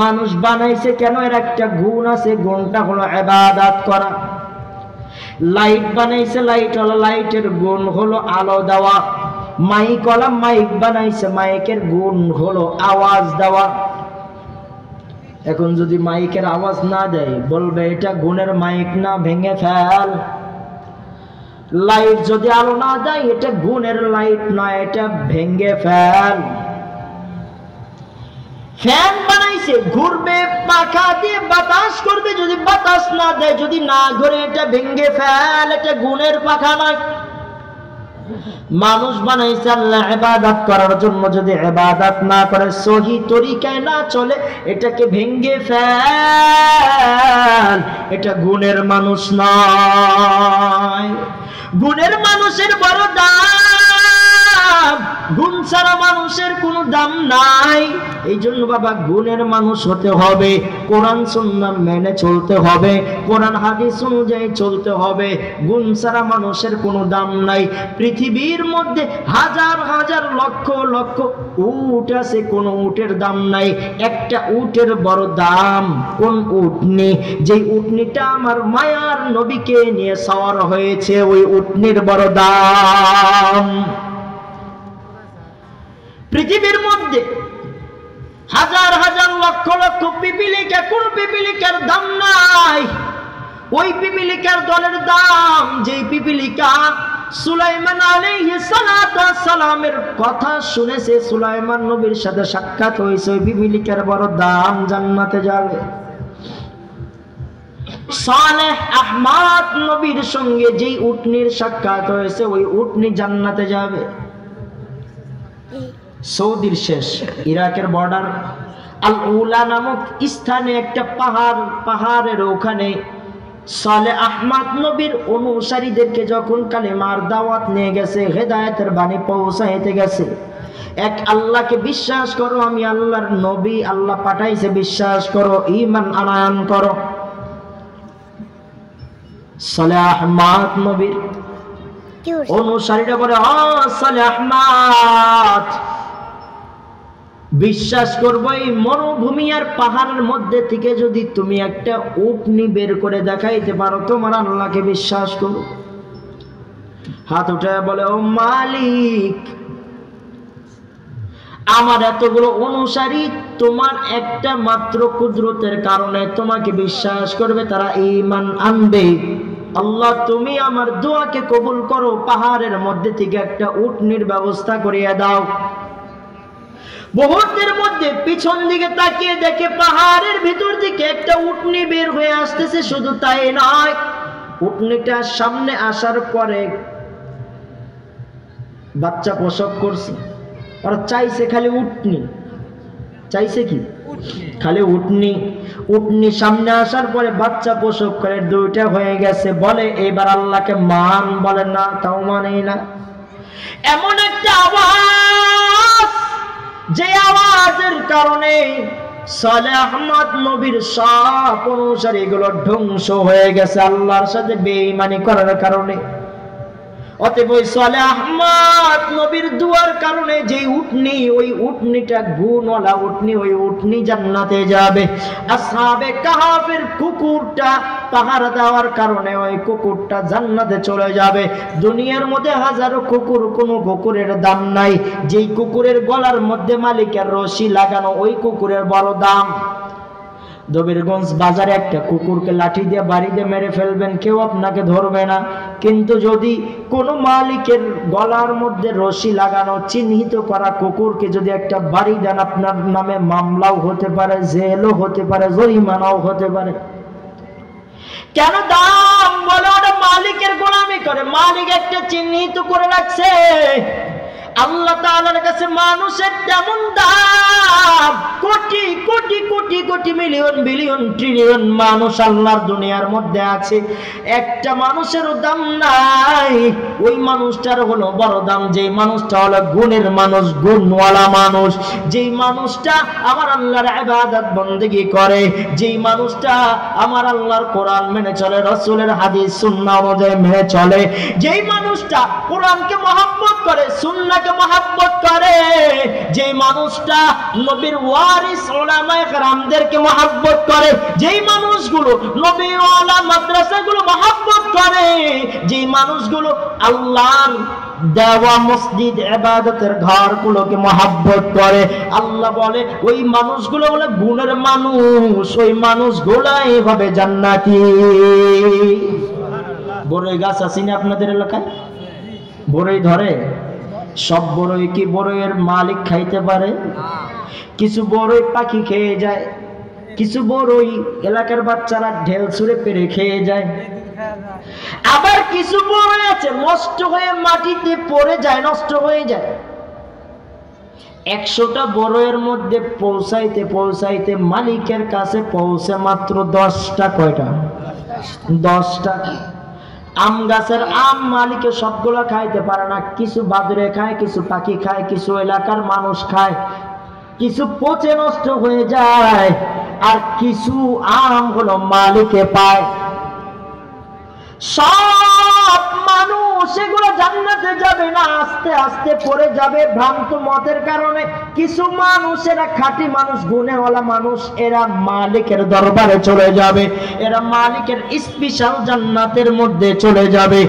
মানুষ বানাইছে কেন? এর একটা গুণ আছে, গুণটা হলো ইবাদত করা। লাইট বানাইছে, লাইট হলো, লাইটের গুণ হলো আলো দেওয়া। মাইক হলো, মাইক বানাইছে, মাইকের গুণ হলো আওয়াজ দেওয়া। এখন যদি মাইকের আওয়াজ না দেয় বলবে এটা গুণের মাইক না, ভেঙে ফেল। লাইট যদি আলো না দেয় এটা গুণের লাইট না, এটা ভেঙে ফেল। ফ্যান বানাইছে, ঘুরবে, পাখা দিয়ে বাতাস করবে, যদি বাতাস না দেয়, যদি না ঘুরে এটা ভেঙে ফেল, এটা গুণের পাখা নয়। মানুষ বানাইছে আল্লাহ ইবাদত করার জন্য, যদি ইবাদত না করে, সহি তরিকায় না চলে, এটাকে ভেঙে ফেল, এটা গুণের মানুষ নয়। গুণের মানুষের বড় দাম, গুণ ছাড়া মানুষের কোনো দাম নাই। এই জন্য বাবা গুণের মানুষ হতে হবে, কোরআন সুন্নাহ মেনে চলতে হবে, কোরআন হাদিস অনুযায়ী চলতে হবে। গুণ ছাড়া মানুষের কোনো দাম নাই। পৃথিবীর মধ্যে হাজার হাজার লক্ষ লক্ষ উট আছে, কোন উটের দাম নাই। একটা উটের বড় দাম। কোন উটনি? যেই উটনিটা আমার মায়ার নবীকে নিয়ে সওয়ার হয়েছে, ওই উটনির বড় দাম। পৃথিবীর মধ্যে হাজার হাজার লক্ষ লক্ষ পিপিলিকা, কোন পিপিলিকার দাম নাই। ওই পিপিলিকার দলের দাম, যেই পিপিলিকা সুলাইমান আলাইহিস সালামের কথা শুনেছে, সুলাইমান নবীর সাথে সাক্ষাৎ হয়েছে, ওই পিপিলিকার বড় দাম, জান্নাতে যাবে। সালেহ আহমদ নবীর সঙ্গে যেই উটনির সাক্ষাৎ হয়েছে, ওই উটনি জান্নাতে যাবে। সৌদির শেষ ইরাকের বর্ডার আল উলা নামক স্থানে একটা পাহাড়ের ওখানে সালেহ আহমদ নবীর অনুসারীদেরকে যখন কালেমার দাওয়াত নিয়ে গেছে, হেদায়েতের বাণী পৌঁছাইতে গেছে, এক আল্লাহকে বিশ্বাস করো, আমি আল্লাহর নবী, আল্লাহ পাঠাইছে, বিশ্বাস করো, ঈমান আনয়ন করো। সালেহ আহমদ নবীর অনুসারীরা বলে, সালেহ আহমদ, বিশ্বাস করবো এই মরুভূমি আর পাহাড়ের মধ্যে থেকে যদি তুমি একটা উটনি বের করে দেখাইতে পারো, তোমার আল্লাহকে বিশ্বাস করো। হাত উঠে বলে, ও মালিক, আমার এতগুলো অনুসারী তোমার একটা মাত্র কুদরতের কারণে তোমাকে বিশ্বাস করবে, তারা ঈমান আনবে। আল্লাহ, তুমি আমার দোয়াকে কবুল করো, পাহাড়ের মধ্যে থেকে একটা উটনির ব্যবস্থা করিয়ে দাও। মুহূর্তের মধ্যে পিছন দিকে তাকিয়ে দেখে পাহাড়ের ভিতর থেকে একটা উটনি বের হয়ে আসতেছে। শুধু তাই নয়, উটনিটা সামনে আসার পরে বাচ্চা প্রসব করছে। ওরা চাইছে খালি উটনি, চাইছে কি? খালি উটনি। উটনি সামনে আসার পরে বাচ্চা প্রসব করে, দুইটা হয়ে গেছে। বলে এবার আল্লাহকে মান, বলে না, তাও মানেই না। এমন একটা আওয়াজ, যে আওয়াজের কারণে সালেহ আহমদ নবীর সব অনুসারী গুলো ধ্বংস হয়ে গেছে আল্লাহর সাথে বেঈমানি করার কারণে। অতএব ওই সালেহ আহমদ নবীর দুয়ার কারণে যে উটনি, ওই উটনিটা গুণওয়ালা উটনি, ওই উটনি জান্নাতে যাবে। আসহাবে কাহাফের কুকুরটা পাহারা দেওয়ার কারণে ওই কুকুরটা জান্নাতে চলে যাবে। দুনিয়ার মধ্যে হাজারো কুকুর, কোনো কুকুরের দাম নাই। যেই কুকুরের গলার মধ্যে মালিকের রশি লাগানো, ওই কুকুরের বড় দাম। দবিরগঞ্জ বাজারে একটা কুকুরকে লাঠি দিয়ে বাড়ি দিয়ে মেরে ফেলবেন, কেউ আপনাকে ধরবে না। কিন্তু যদি কোনো মালিকের গলার মধ্যে রশি লাগানো চিহ্নিত করা কুকুরকে যদি একটা বাড়ি দেন, আপনার নামে মামলাও হতে পারে, জেলও হতে পারে, জরিমানাও হতে পারে। কেন দাম? বলে ওটা মালিকের গোলামি করে, মালিক একটা চিহ্নিত করে রাখছে। আল্লাহ তাআলার কাছে মানুষের তেমন দাম। Crore crore crore crore million billion trillion মানুষ আল্লাহর দুনিয়ার মধ্যে আছে, একটা মানুষেরও দাম নাই। ওই মানুষটার হলো বড় দাম, যেই মানুষটা হলো গুণের মানুষ, গুণওয়ালা মানুষ, যেই মানুষটা আমার আল্লাহর ইবাদত বন্দেগী করে, যেই মানুষটা আমার আল্লাহর কোরআন মেনে চলে, রাসূলের হাদিস সুন্নাহ অনুযায়ী মেনে চলে, যেই মানুষটা কোরআনকে মহব্বত করে, সুন্নাহকে মহব্বত করে, যেই মানুষটা নবীর ওয়াজ ওয়ারিস উলামায়ে কেরামদেরকে মহব্বত করে, যেই মানুষগুলো নবীওয়ালা মাদ্রাসাগুলো মহব্বত করে, যেই মানুষগুলো আল্লাহর দেওয়া মসজিদ ইবাদতের ঘরগুলোকে মহব্বত করে, আল্লাহ বলে ওই মানুষগুলো হলো গুণের মানুষ, ওই মানুষগুলাই হবে জান্নাতি। বড়ই গাছ আছে না আপনাদের এলাকায়? বড়ই ধরে? সব বড়ই কি বড়ইয়ের মালিক খাইতে পারে? কিছু বড়ই পাখি খেয়ে যায়, কিছু বড়ই এলাকার বাচ্চারা ঢেল ছুঁড়ে পেরে খেয়ে যায়, আবার কিছু বড়ই আছে নষ্ট হয়ে মাটিতে পড়ে যায়, নষ্ট হয়ে যায়। 100টা বড়ইয়ের মধ্যে পৌঁছাইতে পৌঁছাইতে মালিকের কাছে পৌঁছে মাত্র 10টা। কয়টা? 10টা। আম গাছের আম মালিকে সবগুলো খাইতে পারে না, কিছু বাদুড়ে খায়, কিছু পাখি খায়, কিছু এলাকার মানুষ খায়, কিছু পচে নষ্ট হয়ে যায়, আর কিছু আম হলো মালিকে পায়। সব মানুষ এগুলো জান্নাতে যাবে না, আস্তে আস্তে পড়ে যাবে ভ্রান্ত মতের কারণে। কিছু মানুষ, এরা খাঁটি মানুষ, গুণেওয়ালা মানুষ, এরা মালিকের দরবারে চলে যাবে, এরা মালিকের স্পেশাল জান্নাতের মধ্যে চলে যাবে।